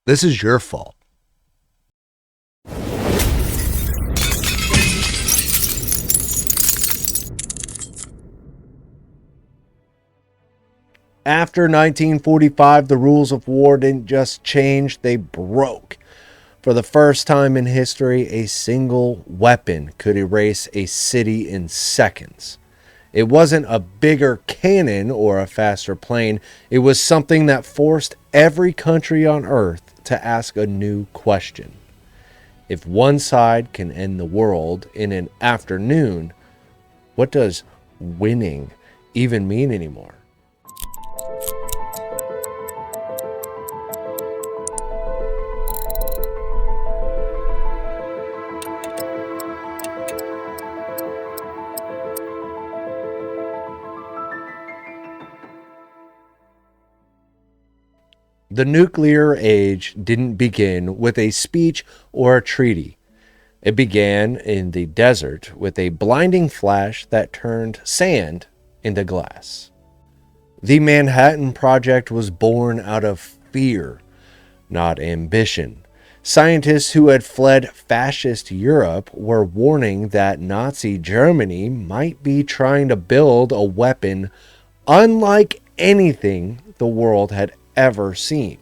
This is your fault. After 1945, the rules of war didn't just change, they broke. For the first time in history, a single weapon could erase a city in seconds. It wasn't a bigger cannon or a faster plane. It was something that forced every country on Earth to ask a new question. If one side can end the world in an afternoon, what does winning even mean anymore? The nuclear age didn't begin with a speech or a treaty. It began in the desert with a blinding flash that turned sand into glass. The Manhattan Project was born out of fear, not ambition. Scientists who had fled fascist Europe were warning that Nazi Germany might be trying to build a weapon unlike anything the world had ever seen.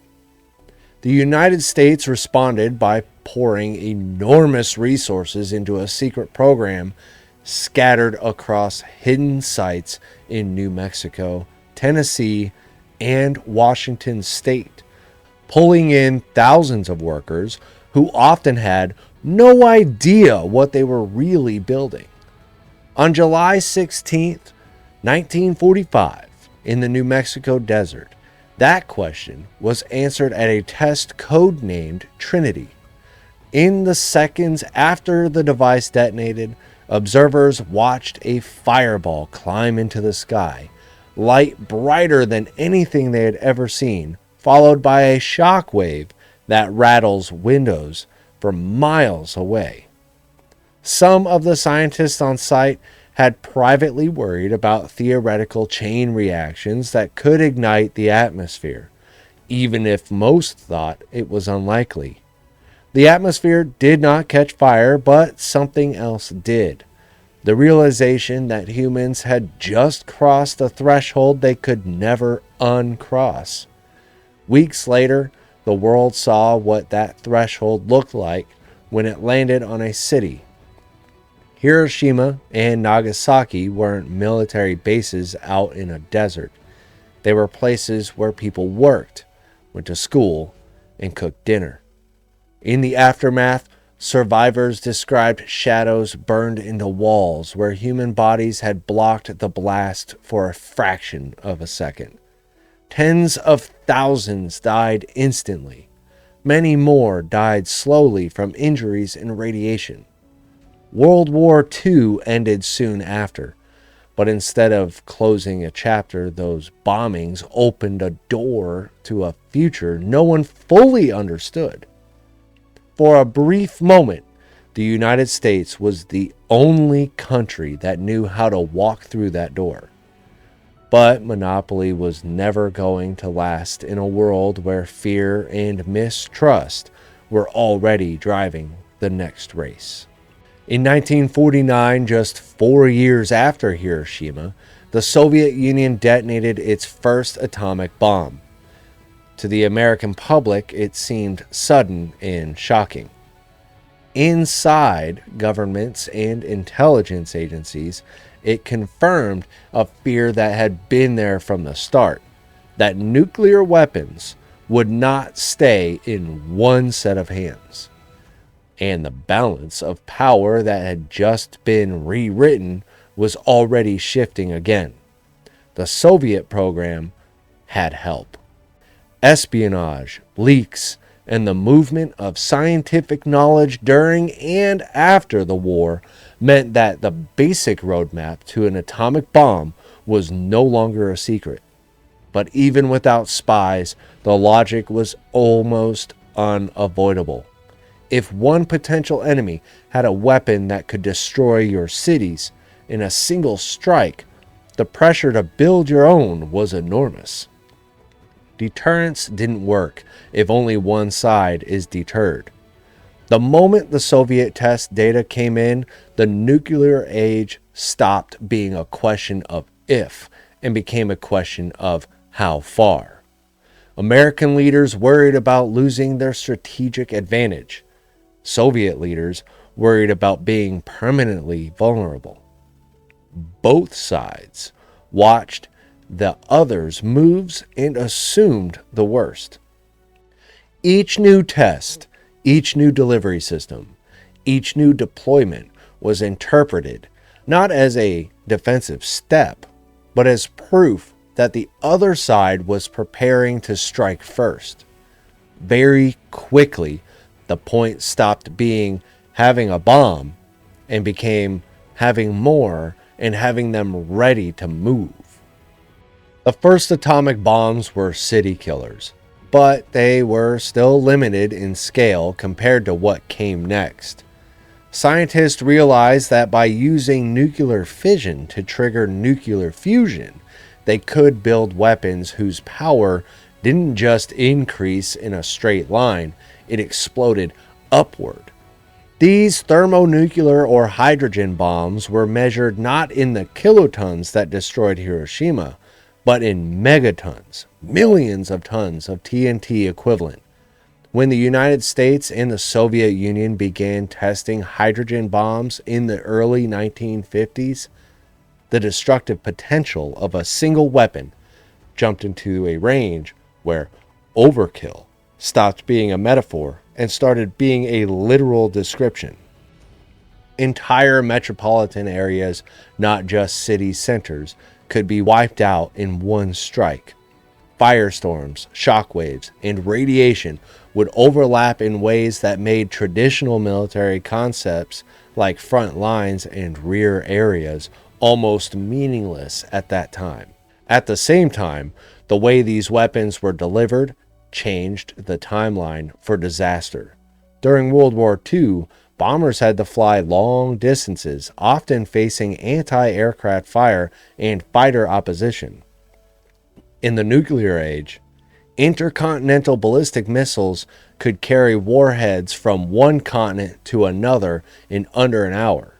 The United States responded by pouring enormous resources into a secret program scattered across hidden sites in New Mexico, Tennessee, and Washington state, pulling in thousands of workers who often had no idea what they were really building. On July 16, 1945, in the New Mexico desert, that question was answered at a test codenamed Trinity. In the seconds after the device detonated, observers watched a fireball climb into the sky, light brighter than anything they had ever seen, followed by a shock wave that rattles windows from miles away. Some of the scientists on site had privately worried about theoretical chain reactions that could ignite the atmosphere, even if most thought it was unlikely. The atmosphere did not catch fire, but something else did. The realization that humans had just crossed a threshold they could never uncross. Weeks later, the world saw what that threshold looked like when it landed on a city. Hiroshima and Nagasaki weren't military bases out in a desert. They were places where people worked, went to school, and cooked dinner. In the aftermath, survivors described shadows burned into walls where human bodies had blocked the blast for a fraction of a second. Tens of thousands died instantly. Many more died slowly from injuries and radiation. World War II ended soon after, but instead of closing a chapter, those bombings opened a door to a future no one fully understood. For a brief moment, the United States was the only country that knew how to walk through that door. But monopoly was never going to last in a world where fear and mistrust were already driving the next race. In 1949, just 4 years after Hiroshima, the Soviet Union detonated its first atomic bomb. To the American public, it seemed sudden and shocking. Inside governments and intelligence agencies, it confirmed a fear that had been there from the start, that nuclear weapons would not stay in one set of hands. And the balance of power that had just been rewritten was already shifting again. The Soviet program had help. Espionage, leaks, and the movement of scientific knowledge during and after the war meant that the basic roadmap to an atomic bomb was no longer a secret. But even without spies, the logic was almost unavoidable. If one potential enemy had a weapon that could destroy your cities in a single strike, the pressure to build your own was enormous. Deterrence didn't work if only one side is deterred. The moment the Soviet test data came in, the nuclear age stopped being a question of if and became a question of how far. American leaders worried about losing their strategic advantage. Soviet leaders worried about being permanently vulnerable. Both sides watched the other's moves and assumed the worst. Each new test, each new delivery system, each new deployment was interpreted not as a defensive step, but as proof that the other side was preparing to strike first. Very quickly, the point stopped being having a bomb and became having more and having them ready to move. The first atomic bombs were city killers, but they were still limited in scale compared to what came next. Scientists realized that by using nuclear fission to trigger nuclear fusion, they could build weapons whose power didn't just increase in a straight line, it exploded upward. These thermonuclear or hydrogen bombs were measured not in the kilotons that destroyed Hiroshima, but in megatons, millions of tons of TNT equivalent. When the United States and the Soviet Union began testing hydrogen bombs in the early 1950s, the destructive potential of a single weapon jumped into a range where overkill stopped being a metaphor and started being a literal description. Entire metropolitan areas, not just city centers, could be wiped out in one strike. Firestorms, shockwaves, and radiation would overlap in ways that made traditional military concepts like front lines and rear areas almost meaningless at that time. At the same time, the way these weapons were delivered changed the timeline for disaster. During World War II, bombers had to fly long distances, often facing anti-aircraft fire and fighter opposition. In the nuclear age, intercontinental ballistic missiles could carry warheads from one continent to another in under an hour.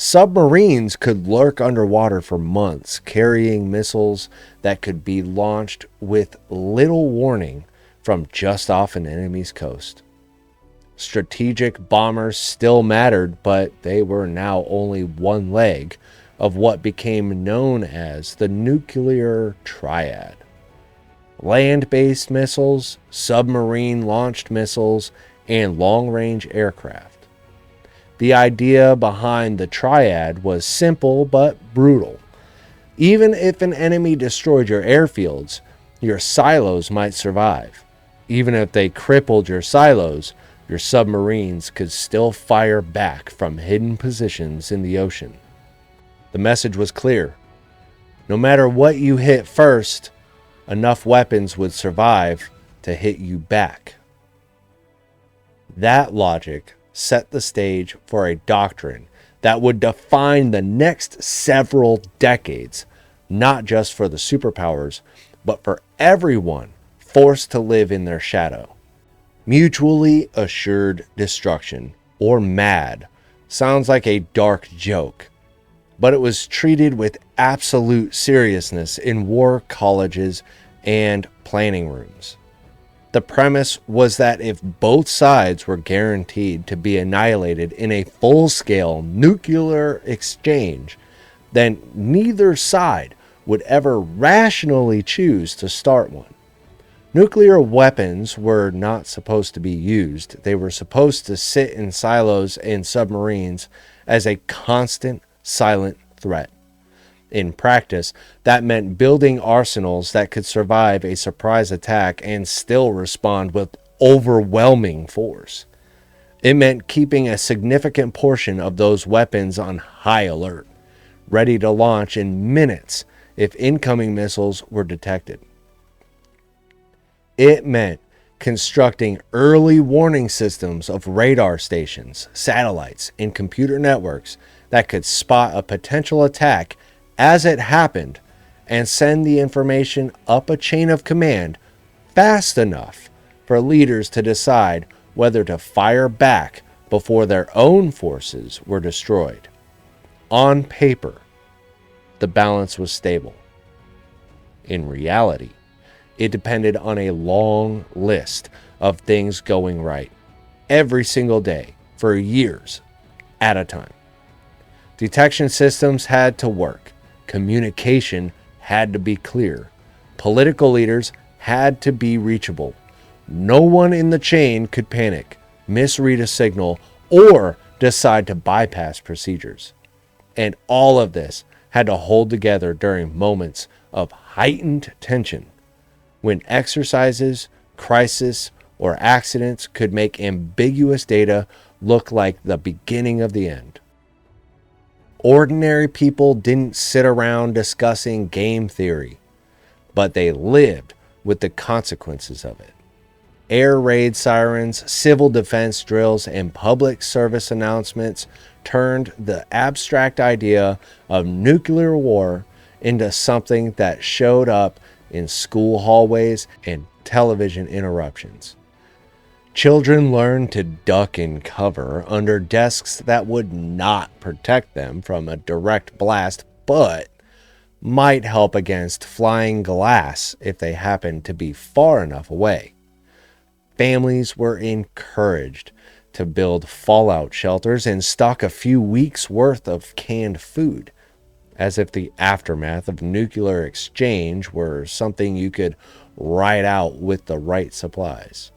Submarines could lurk underwater for months, carrying missiles that could be launched with little warning from just off an enemy's coast. Strategic bombers still mattered, but they were now only one leg of what became known as the nuclear triad. Land-based missiles, submarine-launched missiles, and long-range aircraft. The idea behind the triad was simple but brutal. Even if an enemy destroyed your airfields, your silos might survive. Even if they crippled your silos, your submarines could still fire back from hidden positions in the ocean. The message was clear. No matter what you hit first, enough weapons would survive to hit you back. That logic set the stage for a doctrine that would define the next several decades, not just for the superpowers, but for everyone forced to live in their shadow. Mutually assured destruction, or MAD, sounds like a dark joke, but it was treated with absolute seriousness in war colleges and planning rooms. The premise was that if both sides were guaranteed to be annihilated in a full-scale nuclear exchange, then neither side would ever rationally choose to start one. Nuclear weapons were not supposed to be used. They were supposed to sit in silos and submarines as a constant, silent threat. In practice, that meant building arsenals that could survive a surprise attack and still respond with overwhelming force. It meant keeping a significant portion of those weapons on high alert, ready to launch in minutes if incoming missiles were detected. It meant constructing early warning systems of radar stations, satellites, and computer networks that could spot a potential attack as it happened and send the information up a chain of command fast enough for leaders to decide whether to fire back before their own forces were destroyed. On paper, the balance was stable. In reality, it depended on a long list of things going right every single day for years at a time. Detection systems had to work. Communication had to be clear. Political leaders had to be reachable. No one in the chain could panic, misread a signal, or decide to bypass procedures. And all of this had to hold together during moments of heightened tension, when exercises, crisis, or accidents could make ambiguous data look like the beginning of the end. Ordinary people didn't sit around discussing game theory, but they lived with the consequences of it. Air raid sirens, civil defense drills, and public service announcements turned the abstract idea of nuclear war into something that showed up in school hallways and television interruptions. Children learned to duck and cover under desks that would not protect them from a direct blast, but might help against flying glass if they happened to be far enough away. Families were encouraged to build fallout shelters and stock a few weeks' worth of canned food, as if the aftermath of nuclear exchange were something you could ride out with the right supplies.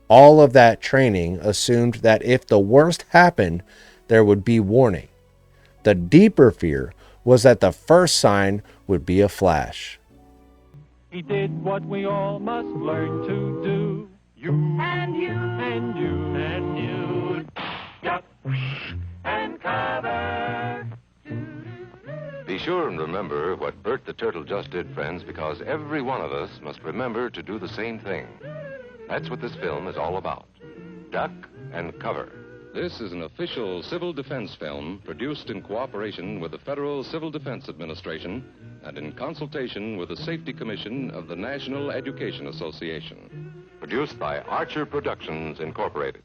All of that training assumed that if the worst happened, there would be warning. The deeper fear was that the first sign would be a flash. He did what we all must learn to do. You and you and you and you duck and cover. Be sure and remember what Bert the Turtle just did, friends, because every one of us must remember to do the same thing. That's what this film is all about. Duck and cover. This is an official civil defense film produced in cooperation with the Federal Civil Defense Administration and in consultation with the Safety Commission of the National Education Association. Produced by Archer Productions, Incorporated.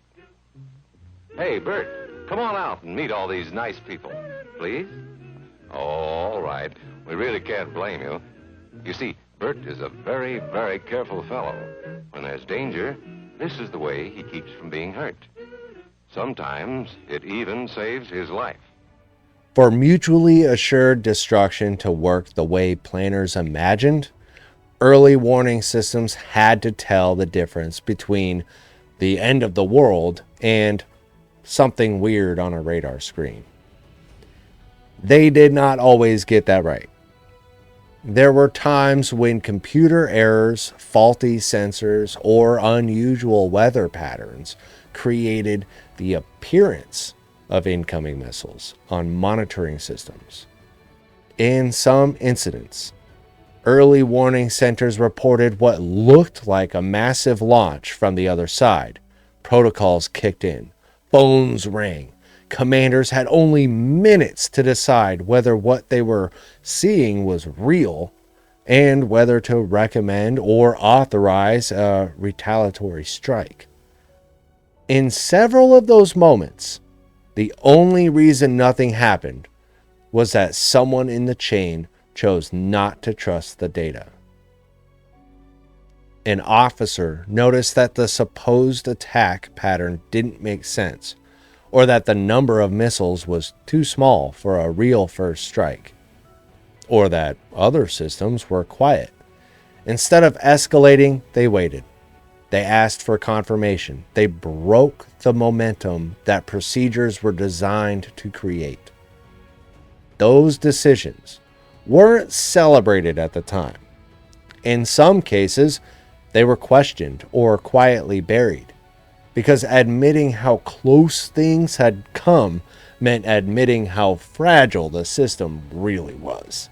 Hey, Bert, come on out and meet all these nice people, please. Oh, all right. We really can't blame you. You see, Bert is a very, very careful fellow. When there's danger, this is the way he keeps from being hurt. Sometimes it even saves his life. For mutually assured destruction to work the way planners imagined, early warning systems had to tell the difference between the end of the world and something weird on a radar screen. They did not always get that right. There were times when computer errors, faulty sensors, or unusual weather patterns created the appearance of incoming missiles on monitoring systems. In some incidents, early warning centers reported what looked like a massive launch from the other side. Protocols kicked in. Phones rang. Commanders had only minutes to decide whether what they were seeing was real and whether to recommend or authorize a retaliatory strike. In several of those moments, the only reason nothing happened was that someone in the chain chose not to trust the data. An officer noticed that the supposed attack pattern didn't make sense, or that the number of missiles was too small for a real first strike, or that other systems were quiet. Instead of escalating, they waited. They asked for confirmation. They broke the momentum that procedures were designed to create. Those decisions weren't celebrated at the time. In some cases, they were questioned or quietly buried, because admitting how close things had come meant admitting how fragile the system really was.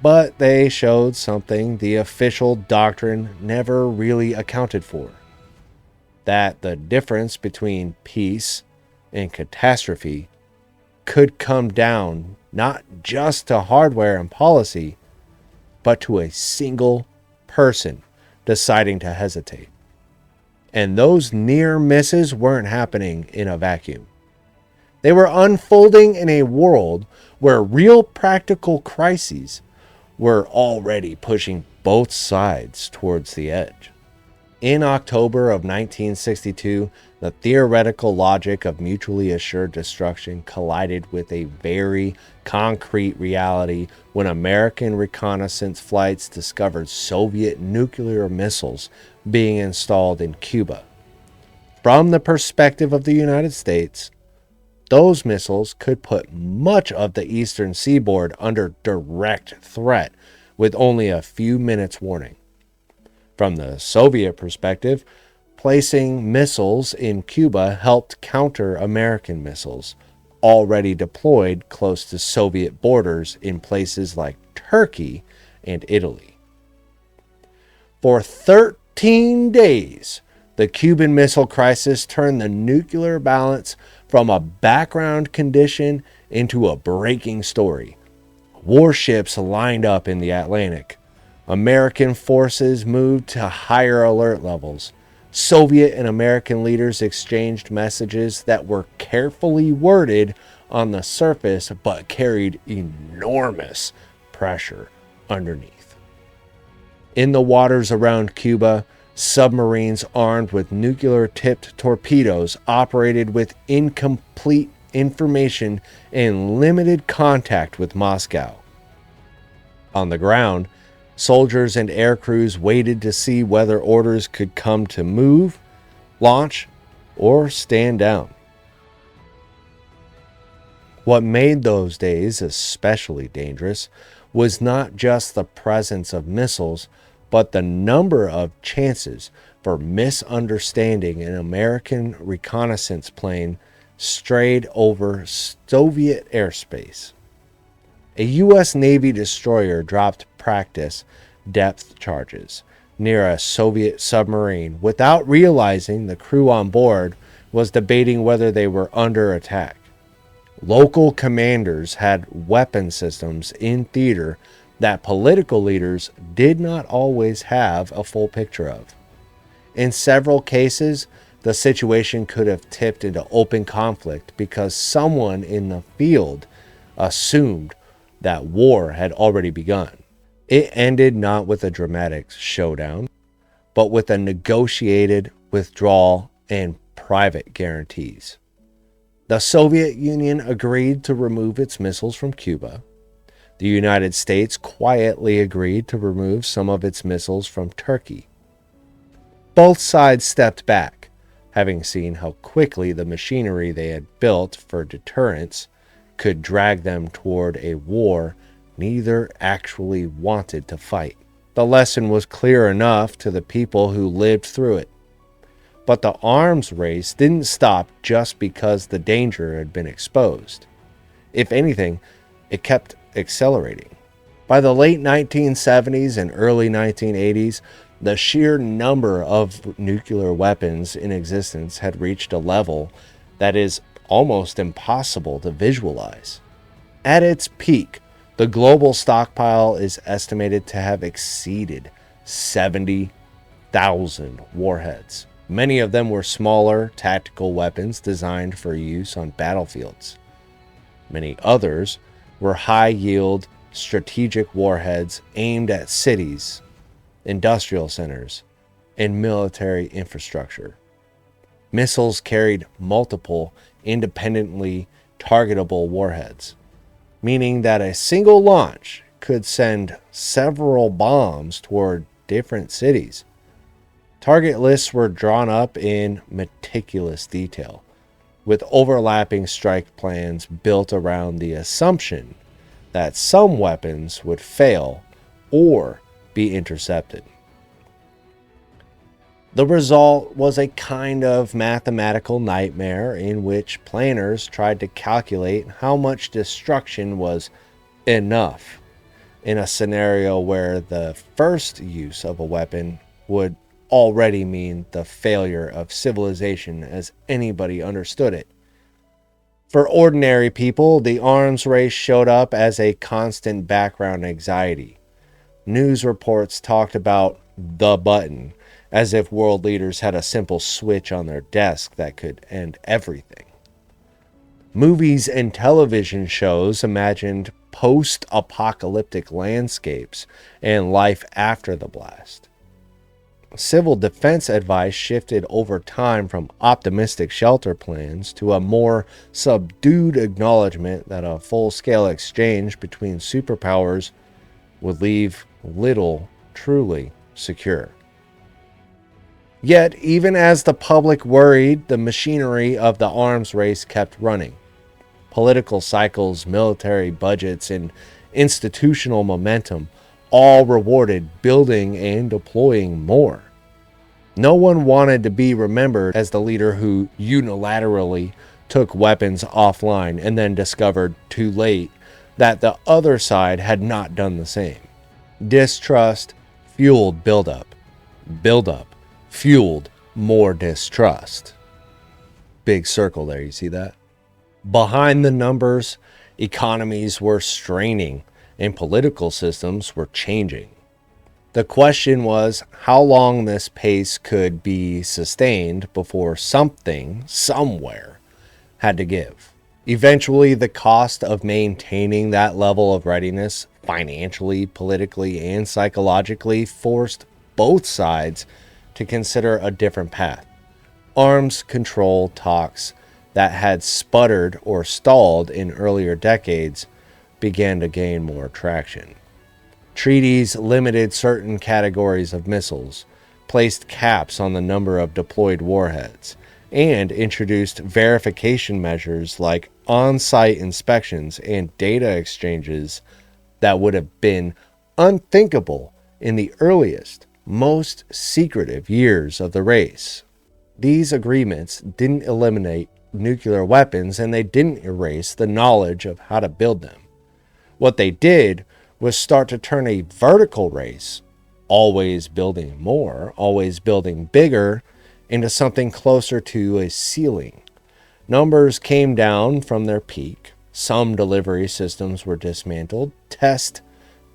But they showed something the official doctrine never really accounted for: that the difference between peace and catastrophe could come down not just to hardware and policy, but to a single person deciding to hesitate. And those near misses weren't happening in a vacuum. They were unfolding in a world where real practical crises were already pushing both sides towards the edge. In October of 1962, the theoretical logic of mutually assured destruction collided with a very concrete reality when American reconnaissance flights discovered Soviet nuclear missiles being installed in Cuba. From the perspective of the United States, those missiles could put much of the eastern seaboard under direct threat with only a few minutes' warning. From the Soviet perspective, placing missiles in Cuba helped counter American missiles already deployed close to Soviet borders in places like Turkey and Italy. For 13 days, the Cuban Missile Crisis turned the nuclear balance from a background condition into a breaking story. Warships lined up in the Atlantic. American forces moved to higher alert levels. Soviet and American leaders exchanged messages that were carefully worded on the surface but carried enormous pressure underneath. In the waters around Cuba, submarines armed with nuclear-tipped torpedoes operated with incomplete information and limited contact with Moscow. On the ground, soldiers and air crews waited to see whether orders could come to move, launch, or stand down. What made those days especially dangerous was not just the presence of missiles, but the number of chances for misunderstanding an American reconnaissance plane strayed over Soviet airspace. A U.S. Navy destroyer dropped practice depth charges near a Soviet submarine without realizing the crew on board was debating whether they were under attack. Local commanders had weapon systems in theater that political leaders did not always have a full picture of. In several cases, the situation could have tipped into open conflict because someone in the field assumed that war had already begun. It ended not with a dramatic showdown, but with a negotiated withdrawal and private guarantees. The Soviet Union agreed to remove its missiles from Cuba. The United States quietly agreed to remove some of its missiles from Turkey. Both sides stepped back, having seen how quickly the machinery they had built for deterrence could drag them toward a war neither actually wanted to fight. The lesson was clear enough to the people who lived through it. But the arms race didn't stop just because the danger had been exposed. If anything, it kept accelerating. By the late 1970s and early 1980s, the sheer number of nuclear weapons in existence had reached a level that is almost impossible to visualize. At its peak, the global stockpile is estimated to have exceeded 70,000 warheads. Many of them were smaller tactical weapons designed for use on battlefields. Many others were high-yield strategic warheads aimed at cities, industrial centers, and military infrastructure. Missiles carried multiple independently targetable warheads, meaning that a single launch could send several bombs toward different cities. Target lists were drawn up in meticulous detail, with overlapping strike plans built around the assumption that some weapons would fail or be intercepted. The result was a kind of mathematical nightmare in which planners tried to calculate how much destruction was enough in a scenario where the first use of a weapon would already mean the failure of civilization as anybody understood it. For ordinary people, the arms race showed up as a constant background anxiety. News reports talked about the button, as if world leaders had a simple switch on their desk that could end everything. Movies and television shows imagined post-apocalyptic landscapes and life after the blast. Civil defense advice shifted over time from optimistic shelter plans to a more subdued acknowledgement that a full-scale exchange between superpowers would leave little truly secure. Yet, even as the public worried, the machinery of the arms race kept running. Political cycles, military budgets, and institutional momentum all rewarded building and deploying more. No one wanted to be remembered as the leader who unilaterally took weapons offline and then discovered too late that the other side had not done the same. Distrust fueled buildup. Buildup fueled more distrust. Big circle there, you see that? Behind the numbers, economies were straining and political systems were changing. The question was how long this pace could be sustained before something, somewhere, had to give. Eventually, the cost of maintaining that level of readiness, financially, politically, and psychologically, forced both sides to consider a different path. Arms control talks that had sputtered or stalled in earlier decades began to gain more traction. Treaties limited certain categories of missiles, placed caps on the number of deployed warheads, and introduced verification measures like on-site inspections and data exchanges that would have been unthinkable in the earliest, most secretive years of the race. These agreements didn't eliminate nuclear weapons, and they didn't erase the knowledge of how to build them. What they did was start to turn a vertical race, always building more, always building bigger, into something closer to a ceiling. Numbers came down from their peak. Some delivery systems were dismantled. Test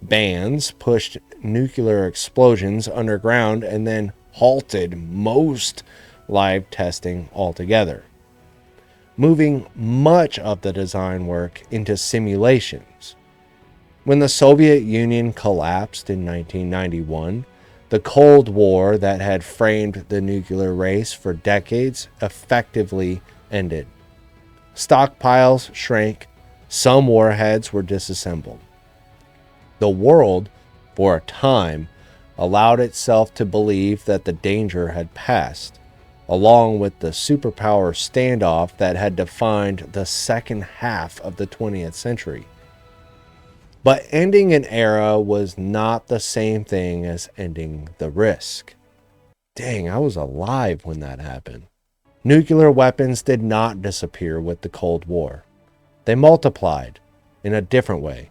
bans pushed nuclear explosions underground and then halted most live testing altogether, moving much of the design work into simulations. When the Soviet Union collapsed in 1991, the Cold War that had framed the nuclear race for decades effectively ended. Stockpiles shrank, some warheads were disassembled. The world, for a time, allowed itself to believe that the danger had passed, along with the superpower standoff that had defined the second half of the 20th century. But ending an era was not the same thing as ending the risk. Dang, I was alive when that happened. Nuclear weapons did not disappear with the Cold War. They multiplied in a different way.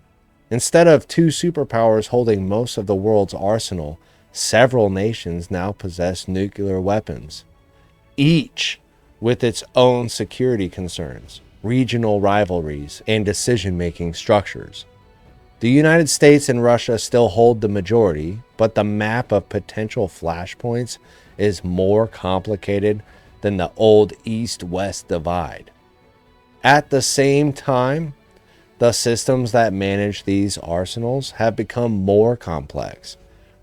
Instead of two superpowers holding most of the world's arsenal, several nations now possess nuclear weapons, each with its own security concerns, regional rivalries, and decision-making structures. The United States and Russia still hold the majority, but the map of potential flashpoints is more complicated than the old East-West divide. At the same time, the systems that manage these arsenals have become more complex.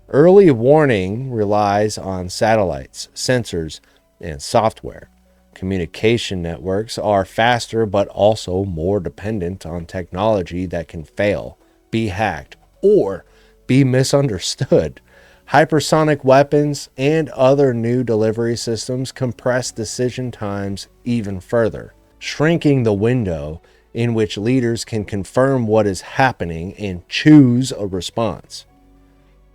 Early warning relies on satellites, sensors, and software. Communication networks are faster but also more dependent on technology that can fail, be hacked, or be misunderstood. Hypersonic weapons and other new delivery systems compress decision times even further, shrinking the window in which leaders can confirm what is happening and choose a response.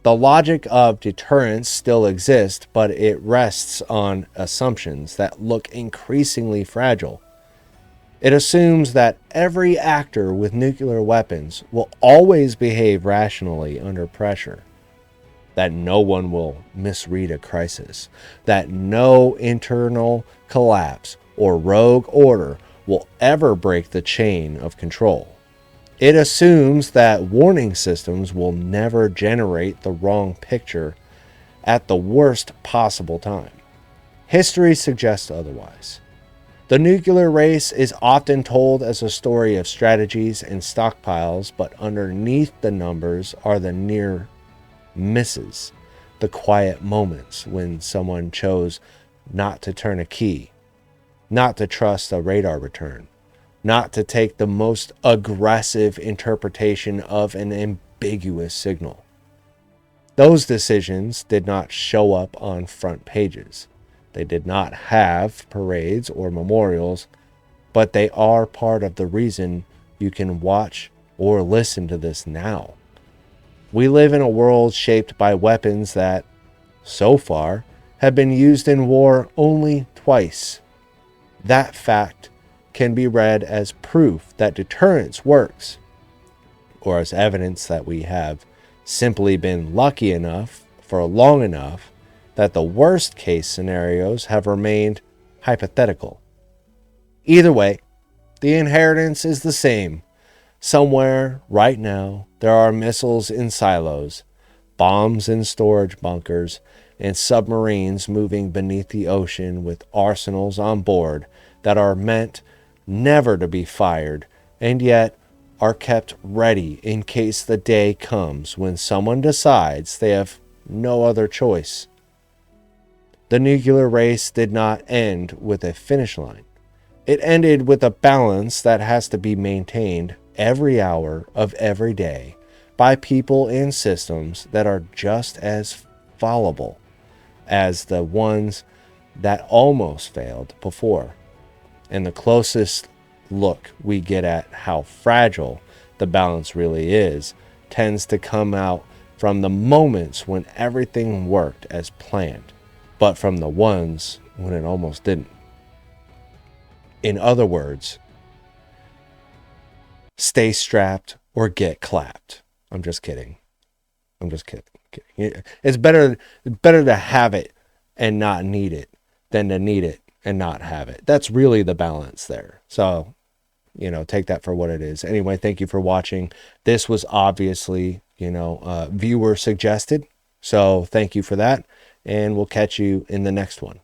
The logic of deterrence still exists, but it rests on assumptions that look increasingly fragile. It assumes that every actor with nuclear weapons will always behave rationally under pressure, that no one will misread a crisis, that no internal collapse or rogue order will ever break the chain of control. It assumes that warning systems will never generate the wrong picture at the worst possible time. History suggests otherwise. The nuclear race is often told as a story of strategies and stockpiles, but underneath the numbers are the near misses, the quiet moments when someone chose not to turn a key, not to trust a radar return, not to take the most aggressive interpretation of an ambiguous signal. Those decisions did not show up on front pages. They did not have parades or memorials, but they are part of the reason you can watch or listen to this now. We live in a world shaped by weapons that, so far, have been used in war only twice. That fact can be read as proof that deterrence works, or as evidence that we have simply been lucky enough for long enough that the worst case scenarios have remained hypothetical. Either way, the inheritance is the same. Somewhere, right now, there are missiles in silos, bombs in storage bunkers, and submarines moving beneath the ocean with arsenals on board that are meant never to be fired, and yet are kept ready in case the day comes when someone decides they have no other choice. The nuclear race did not end with a finish line. It ended with a balance that has to be maintained every hour of every day by people and systems that are just as fallible as the ones that almost failed before. And the closest look we get at how fragile the balance really is tends to come out from the moments when everything worked as planned, but from the ones when it almost didn't. In other words, stay strapped or get clapped. I'm just kidding. It's better to have it and not need it than to need it and not have it. That's really the balance there. So, take that for what it is. Anyway, thank you for watching. This was obviously, viewer suggested. So thank you for that. And we'll catch you in the next one.